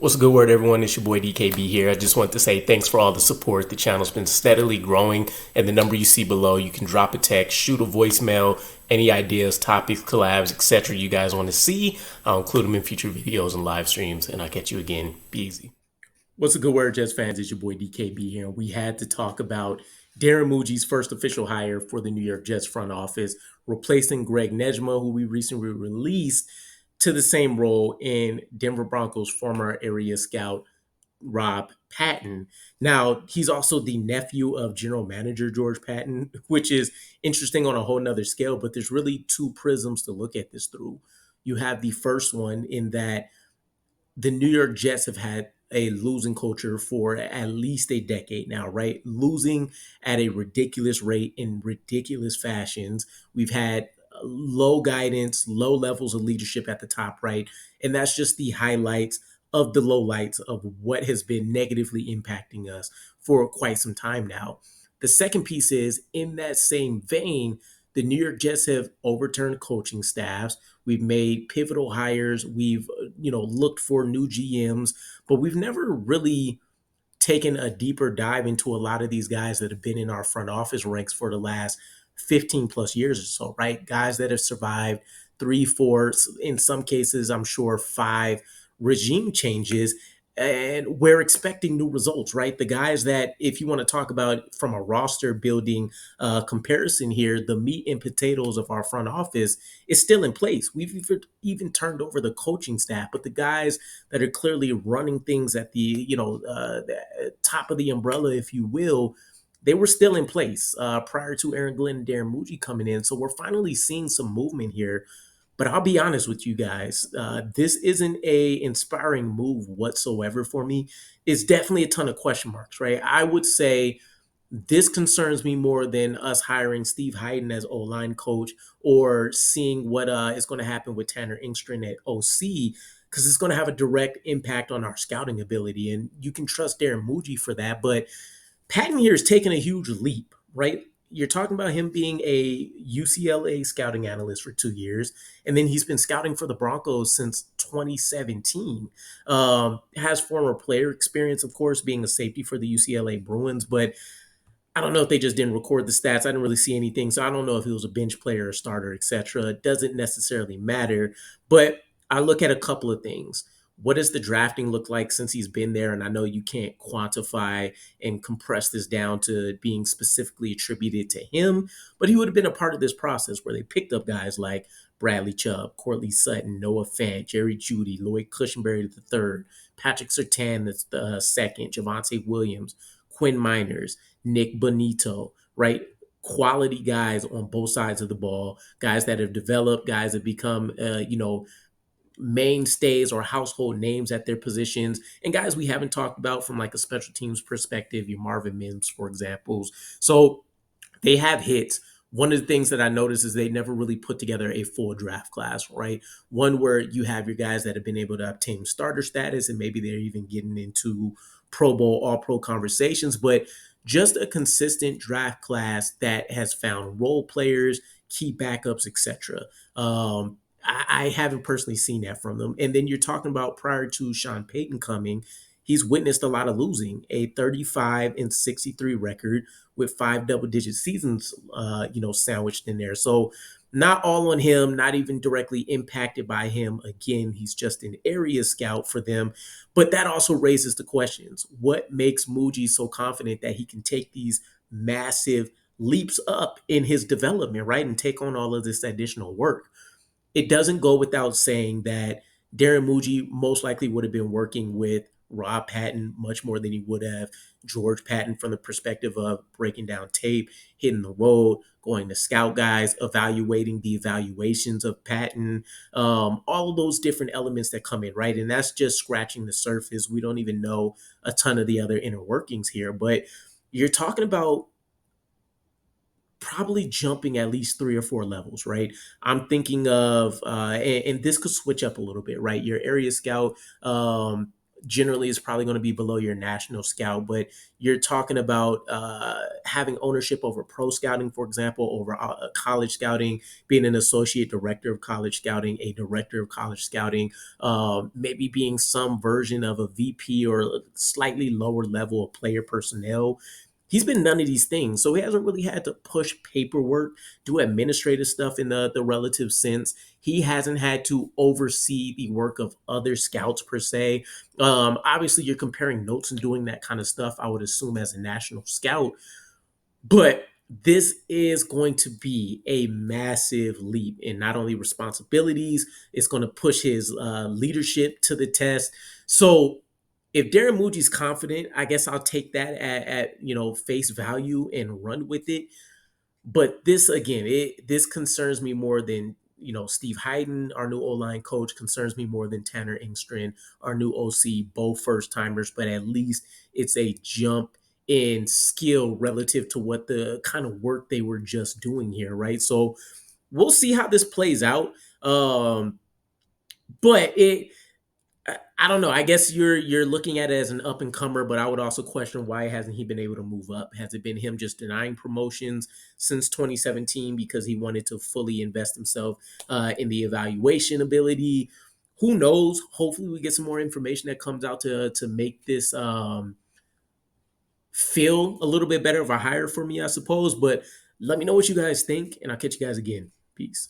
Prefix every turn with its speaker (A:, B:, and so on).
A: What's a good word, everyone? It's your boy DKB here. I just want to say thanks for all the support. The channel's been steadily growing, and the number you see below, you can drop a text, shoot a voicemail, any ideas, topics, collabs, etc. you guys want to see. I'll include them in future videos and live streams, and I'll catch you again. Be easy. What's a good word, Jets fans? It's your boy DKB here. We had to talk about Darren Mougey's first official hire for the New York Jets front office, replacing Greg Nejmeh, who we recently released to the same role in Denver Broncos former area scout Rob Paton. Now, he's also the nephew of general manager George Patton, which is interesting on a whole nother scale, but there's really two prisms to look at this through. You have the first one in that the New York Jets have had a losing culture for at least a decade now, right? Losing at a ridiculous rate in ridiculous fashions. We've had low guidance, low levels of leadership at the top, right? And that's just the highlights of the lowlights of what has been negatively impacting us for quite some time now. The second piece is in that same vein, the New York Jets have overturned coaching staffs. We've made pivotal hires. We've, looked for new GMs, but we've never really taken a deeper dive into a lot of these guys that have been in our front office ranks for the last 15 plus years or so, right? Guys that have survived three, four, in some cases, I'm sure five regime changes, and we're expecting new results, right? The guys that, if you want to talk about from a roster building comparison here, the meat and potatoes of our front office is still in place. We've even turned over the coaching staff, but the guys that are clearly running things at the top of the umbrella, if you will, they were still in place prior to Aaron Glenn and Darren Mougey coming in. So we're finally seeing some movement here. But I'll be honest with you guys, this isn't a inspiring move whatsoever for me. It's definitely a ton of question marks, right? I would say this concerns me more than us hiring Steve Hayden as O-line coach or seeing what is going to happen with Tanner Engstrand at OC, because it's going to have a direct impact on our scouting ability. And you can trust Darren Mougey for that. But Patton here is taking a huge leap, right? You're talking about him being a UCLA scouting analyst for 2 years, and then he's been scouting for the Broncos since 2017. Has former player experience, of course, being a safety for the UCLA Bruins, but I don't know if they just didn't record the stats. I didn't really see anything, so I don't know if he was a bench player or starter, etc. It doesn't necessarily matter, but I look at a couple of things. What does the drafting look like since he's been there? And I know you can't quantify and compress this down to being specifically attributed to him, but he would have been a part of this process where they picked up guys like Bradley Chubb, Courtney Sutton, Noah Fant, Jerry Jeudy, Lloyd Cushenberry the third, Patrick Surtain the second, Javonte Williams, Quinn Miners, Nick Bonito, right? Quality guys on both sides of the ball, guys that have developed, guys that become, mainstays or household names at their positions, and guys we haven't talked about from like a special teams perspective, your Marvin Mims, for examples. So they have hits. One of the things that I noticed is they never really put together a full draft class, right? One where you have your guys that have been able to obtain starter status and maybe they're even getting into Pro Bowl, All Pro conversations, but just a consistent draft class that has found role players, key backups, etc. I haven't personally seen that from them. And then you're talking about prior to Sean Payton coming, he's witnessed a lot of losing, a 35-63 record with five double-digit seasons, sandwiched in there. So not all on him, not even directly impacted by him. Again, he's just an area scout for them. But that also raises the questions. What makes Mougey so confident that he can take these massive leaps up in his development, right, and take on all of this additional work? It doesn't go without saying that Darren Mougey most likely would have been working with Rob Paton much more than he would have George Patton from the perspective of breaking down tape, hitting the road, going to scout guys, evaluating the evaluations of Patton, all of those different elements that come in, right? And that's just scratching the surface. We don't even know a ton of the other inner workings here, but you're talking about probably jumping at least three or four levels, right? I'm thinking of, and this could switch up a little bit, right? Your area scout, generally is probably going to be below your national scout, but you're talking about having ownership over pro scouting, for example, over college scouting, being an associate director of college scouting, a director of college scouting, maybe being some version of a VP or a slightly lower level of player personnel. He's been none of these things. So he hasn't really had to push paperwork, do administrative stuff in the relative sense. He hasn't had to oversee the work of other scouts per se. Obviously, you're comparing notes and doing that kind of stuff, I would assume, as a national scout. But this is going to be a massive leap in not only responsibilities, it's going to push his leadership to the test. So if Darren Mougey's confident, I guess I'll take that at face value and run with it. But this again, this concerns me more than Steve Hayden, our new O-line coach, concerns me more than Tanner Engstrand, our new OC, both first timers. But at least it's a jump in skill relative to what the kind of work they were just doing here, right? So we'll see how this plays out. But I don't know. I guess you're looking at it as an up and comer, but I would also question why hasn't he been able to move up? Has it been him just denying promotions since 2017 because he wanted to fully invest himself in the evaluation ability? Who knows? Hopefully, we get some more information that comes out to make this feel a little bit better of a hire for me, I suppose. But let me know what you guys think, and I'll catch you guys again. Peace.